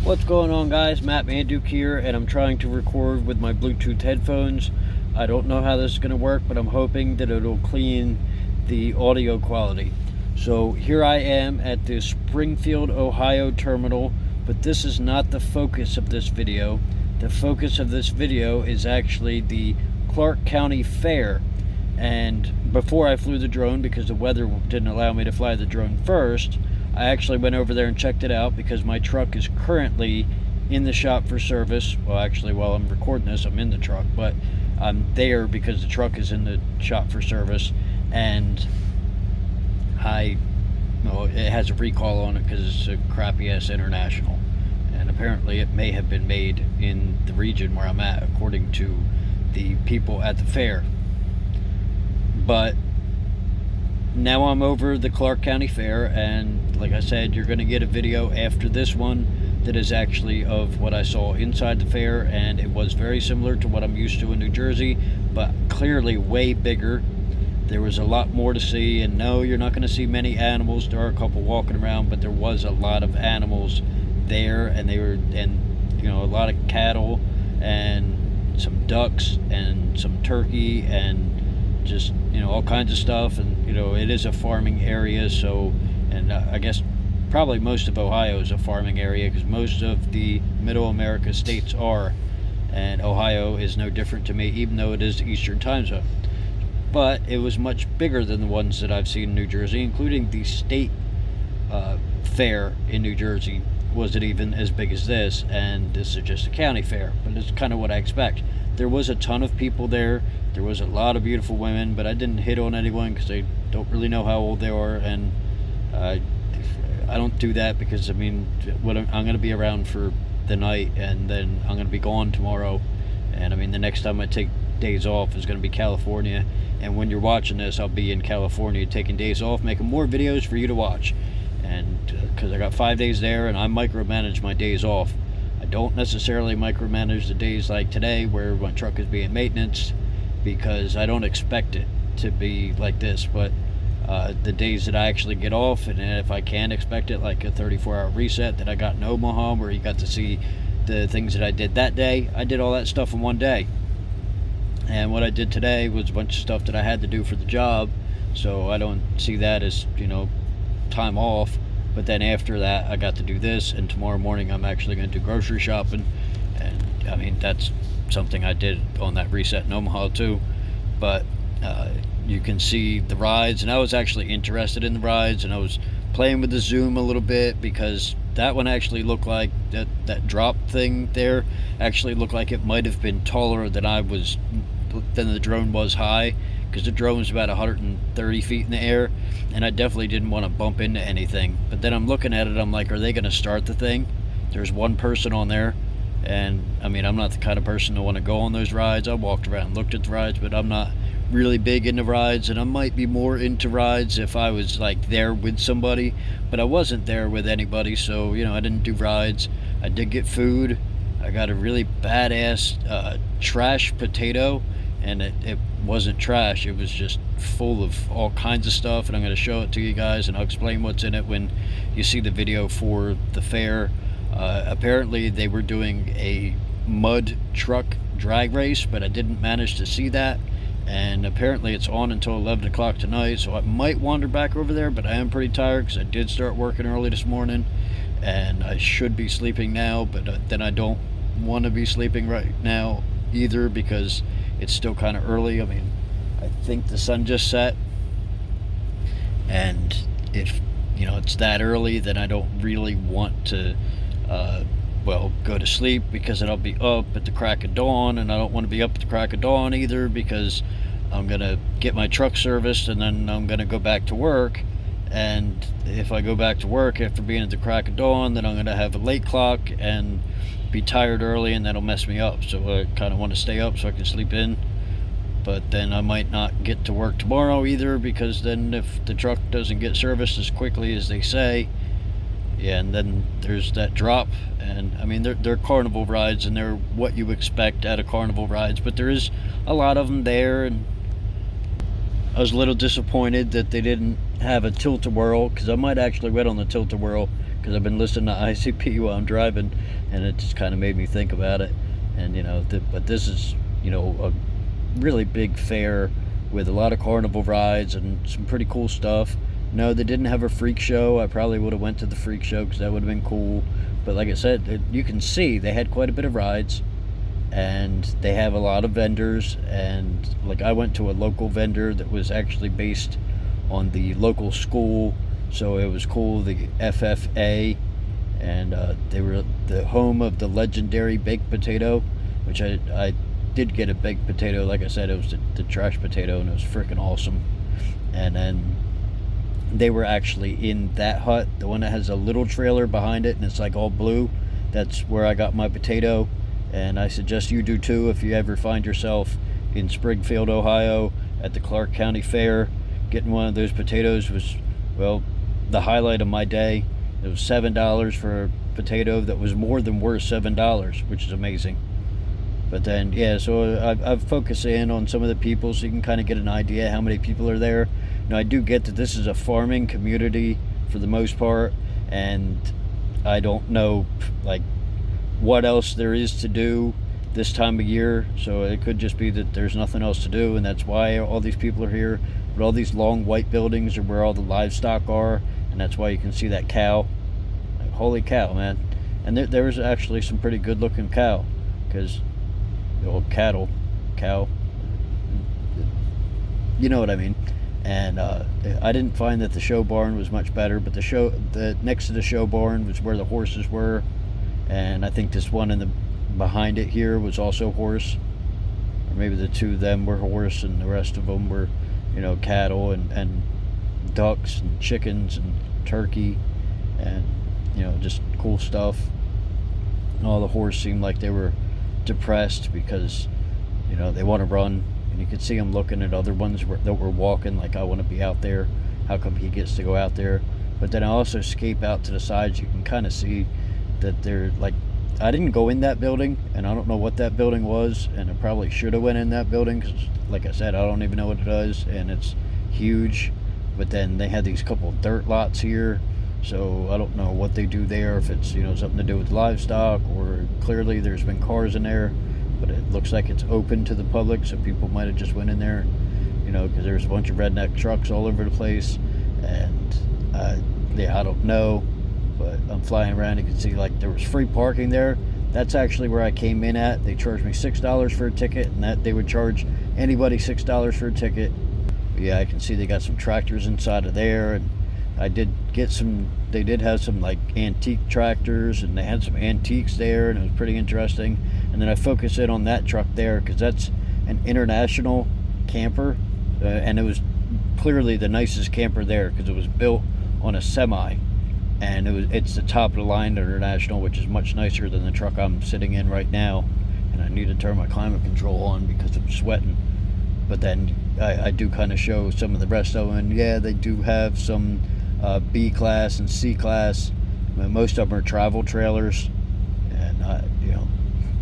What's going on, guys? Matt Manduke here, and I'm trying to record with my Bluetooth headphones. I don't know how this is going to work, but I'm hoping that it'll clean the audio quality. So here I am at the Springfield, Ohio terminal, but this is not the focus of this video. The focus of this video is actually the Clark County Fair. And before I flew the drone, because the weather didn't allow me to fly the drone first, I actually went over there and checked it out because my truck is currently in the shop for service. Well, actually, while I'm recording this, I'm in the truck, but I'm there because the truck is in the shop for service, and it has a recall on it because it's a crappy-ass International, and apparently it may have been made in the region where I'm at, according to the people at the fair. But now I'm over the Clark County Fair, and like I said, you're going to get a video after this one that is actually of what I saw inside the fair, and it was very similar to what I'm used to in New Jersey, but clearly way bigger. There was a lot more to see, and no, you're not going to see many animals. There are a couple walking around, but there was a lot of animals there, and a lot of cattle and some ducks and some turkey and just all kinds of stuff. And it is a farming area, so, and I guess probably most of Ohio is a farming area because most of the middle America states are, and Ohio is no different to me, even though it is the Eastern time zone. But it was much bigger than the ones that I've seen in New Jersey, including the state fair in New Jersey wasn't even as big as this, and this is just a county fair, but it's kind of what I expect. There was a ton of people there. There was a lot of beautiful women, but I didn't hit on anyone because I don't really know how old they are, and I don't do that because, I'm going to be around for the night, and then I'm going to be gone tomorrow, and the next time I take days off is going to be California, and when you're watching this, I'll be in California taking days off, making more videos for you to watch, and because I got 5 days there, and I micromanage my days off. I don't necessarily micromanage the days like today where my truck is being maintenance, because I don't expect it to be like this, but the days that I actually get off, and if I can expect it, like a 34-hour reset that I got in Omaha where you got to see the things that I did that day, I did all that stuff in one day. And what I did today was a bunch of stuff that I had to do for the job, so I don't see that as time off. But then after that, I got to do this, and tomorrow morning I'm actually going to do grocery shopping, and that's something I did on that reset in Omaha too. But you can see the rides, and I was actually interested in the rides, and I was playing with the zoom a little bit because that one actually looked like that drop thing there actually looked like it might have been taller than the drone was high, because the drone was about 130 feet in the air, and I definitely didn't want to bump into anything. But then I'm looking at it, I'm like, are they going to start the thing? There's one person on there, and I'm not the kind of person to want to go on those rides. I walked around and looked at the rides, but I'm not really big into rides, and I might be more into rides if I was like there with somebody, but I wasn't there with anybody, so I didn't do rides. I did get food. I got a really badass trash potato, and it wasn't trash, it was just full of all kinds of stuff, and I'm going to show it to you guys, and I'll explain what's in it when you see the video for the fair. Apparently they were doing a mud truck drag race, but I didn't manage to see that, and apparently it's on until 11 o'clock tonight, so I might wander back over there, but I am pretty tired because I did start working early this morning, and I should be sleeping now, but then I don't want to be sleeping right now either because it's still kind of early. I think the sun just set, and if it's that early, then I don't really want to go to sleep, because then I'll be up at the crack of dawn, and I don't want to be up at the crack of dawn either because I'm gonna get my truck serviced, and then I'm gonna go back to work, and if I go back to work after being at the crack of dawn, then I'm gonna have a late clock and be tired early, and that'll mess me up. So I kind of want to stay up so I can sleep in, but then I might not get to work tomorrow either, because then if the truck doesn't get serviced as quickly as they say, and then there's that drop. And they're carnival rides, and they're what you expect out of carnival rides, but there is a lot of them there, and I was a little disappointed that they didn't have a tilt-a-whirl, because I might actually wait on the tilt-a-whirl, because I've been listening to ICP while I'm driving, and it just kind of made me think about it. And but this is a really big fair with a lot of carnival rides and some pretty cool stuff. No, they didn't have a freak show. I probably would have went to the freak show because that would have been cool. But like I said, you can see they had quite a bit of rides, and they have a lot of vendors. And like, I went to a local vendor that was actually based on the local school, so it was cool. The FFA, and they were the home of the legendary baked potato, which I did get a baked potato. Like I said, it was the trash potato, and it was freaking awesome. And then they were actually in that hut, the one that has a little trailer behind it and it's like all blue. That's where I got my potato, and I suggest you do too if you ever find yourself in Springfield, Ohio at the Clark County Fair. Getting one of those potatoes was, well, the highlight of my day. It was $7 for a potato that was more than worth $7, which is amazing. But then, yeah, so I've focused in on some of the people so you can kind of get an idea how many people are there. Now, I do get that this is a farming community for the most part, and I don't know, like, what else there is to do this time of year. So it could just be that there's nothing else to do, and that's why all these people are here. But all these long white buildings are where all the livestock are, and that's why you can see that cow. Like, holy cow, man. And there was actually some pretty good looking cow, because the old cow, you know what I mean. And I didn't find that the show barn was much better, but the next to the show barn was where the horses were, and I think this one behind it here was also horse, or maybe the two of them were horse and the rest of them were cattle and ducks and chickens and turkey, and just cool stuff. And all the horse seemed like they were depressed because they want to run, and you could see them looking at other ones that were walking like, I want to be out there, how come he gets to go out there? But then I also escape out to the sides. You can kind of see that they're like, I didn't go in that building, and I don't know what that building was, and I probably should have went in that building because, like I said, I don't even know what it does, and it's huge. But then they had these couple of dirt lots here, so I don't know what they do there, if it's something to do with livestock, or clearly there's been cars in there, but it looks like it's open to the public, so people might have just went in there, because there's a bunch of redneck trucks all over the place. And yeah, I don't know, but I'm flying around. You can see like there was free parking there. That's actually where I came in at. They charged me $6 for a ticket, and that they would charge anybody $6 for a ticket. But yeah, I can see they got some tractors inside of there, and I did get some. They did have some like antique tractors, and they had some antiques there, and it was pretty interesting. And then I focused in on that truck there because that's an international camper, and it was clearly the nicest camper there because it was built on a semi, and it's the top of the line international, which is much nicer than the truck I'm sitting in right now. And I need to turn my climate control on because I'm sweating. But then I do kind of show some of the rest of them, and yeah, they do have some B class and C class. Most of them are travel trailers, and I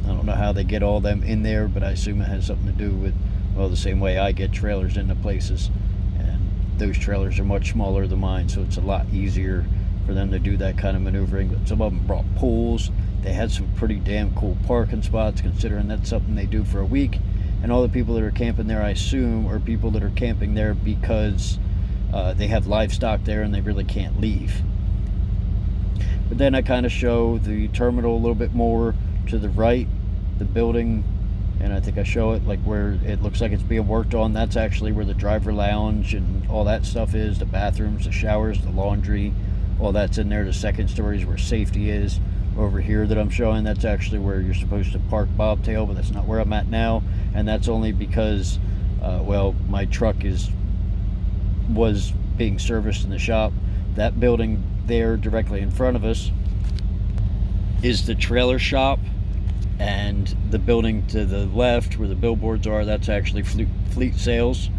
don't know how they get all them in there, but I assume it has something to do with, well, the same way I get trailers into places, and those trailers are much smaller than mine, so it's a lot easier for them to do that kind of maneuvering. But some of them brought pools. They had some pretty damn cool parking spots, considering that's something they do for a week. And all the people that are camping there, I assume, are people that are camping there because they have livestock there and they really can't leave. But then I kind of show the terminal a little bit more to the right, the building, and I think I show it like where it looks like it's being worked on. That's actually where the driver lounge and all that stuff is, the bathrooms, the showers, the laundry, all that's in there. The second story is where safety is. Over here that I'm showing, that's actually where you're supposed to park bobtail, but that's not where I'm at now, and that's only because well, my truck was being serviced in the shop. That building there directly in front of us is the trailer shop, and the building to the left where the billboards are, that's actually fleet sales.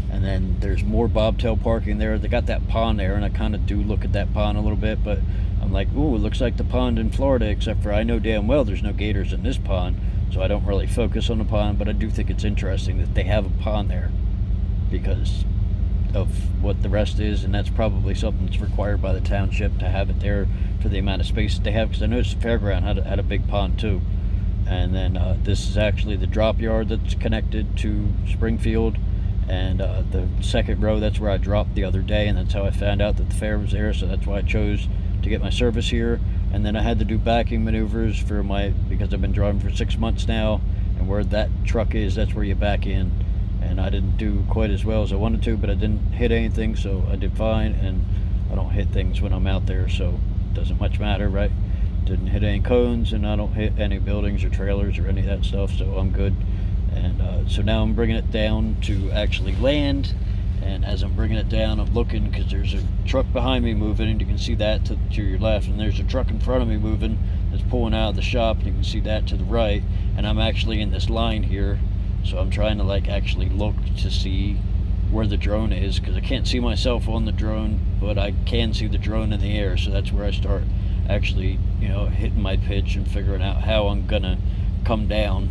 And then there's more bobtail parking there. They got that pond there, and I kind of do look at that pond a little bit, but I'm like, ooh, it looks like the pond in Florida, except for I know damn well there's no gators in this pond, so I don't really focus on the pond. But I do think it's interesting that they have a pond there, because of what the rest is, and that's probably something that's required by the township to have it there for the amount of space that they have, because I noticed the fairground had a big pond too. And then this is actually the drop yard that's connected to Springfield, and the second row, that's where I dropped the other day, and that's how I found out that the fair was there, so that's why I chose to get my service here. And then I had to do backing maneuvers for because I've been driving for 6 months now, and where that truck is, that's where you back in. And I didn't do quite as well as I wanted to, but I didn't hit anything, so I did fine. And I don't hit things when I'm out there, so it doesn't much matter, right? Didn't hit any cones, and I don't hit any buildings or trailers or any of that stuff, so I'm good. And so now I'm bringing it down to actually land. And as I'm bringing it down, I'm looking, because there's a truck behind me moving, and you can see that to your left, and there's a truck in front of me moving that's pulling out of the shop, and you can see that to the right. And I'm actually in this line here, so I'm trying to like actually look to see where the drone is, because I can't see myself on the drone, but I can see the drone in the air. So that's where I start actually, you know, hitting my pitch and figuring out how I'm gonna come down,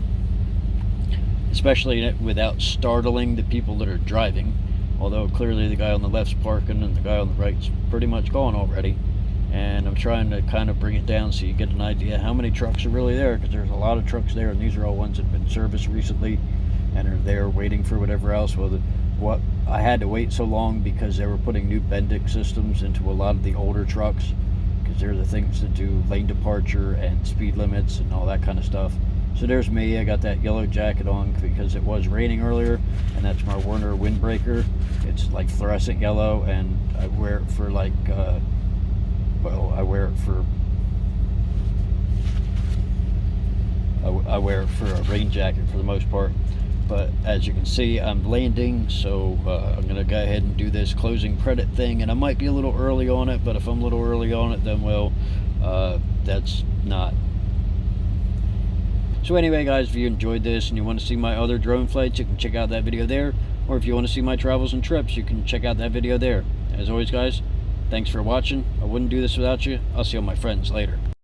especially without startling the people that are driving. Although clearly the guy on the left's parking and the guy on the right's pretty much gone already. And I'm trying to kind of bring it down so you get an idea how many trucks are really there, because there's a lot of trucks there, and these are all ones that have been serviced recently and are there waiting for whatever else. Well, what I had to wait so long because they were putting new Manduke systems into a lot of the older trucks, because they're the things that do lane departure and speed limits and all that kind of stuff. So there's me. I got that yellow jacket on because it was raining earlier, and that's my Werner windbreaker. It's like fluorescent yellow, and I wear it for like, I wear it for a rain jacket for the most part. But as you can see, I'm landing, so I'm going to go ahead and do this closing credit thing. And I might be a little early on it, but if I'm a little early on it, then well, that's not. So anyway, guys, if you enjoyed this and you want to see my other drone flights, you can check out that video there. Or if you want to see my travels and trips, you can check out that video there. As always, guys, thanks for watching. I wouldn't do this without you. I'll see all my friends later.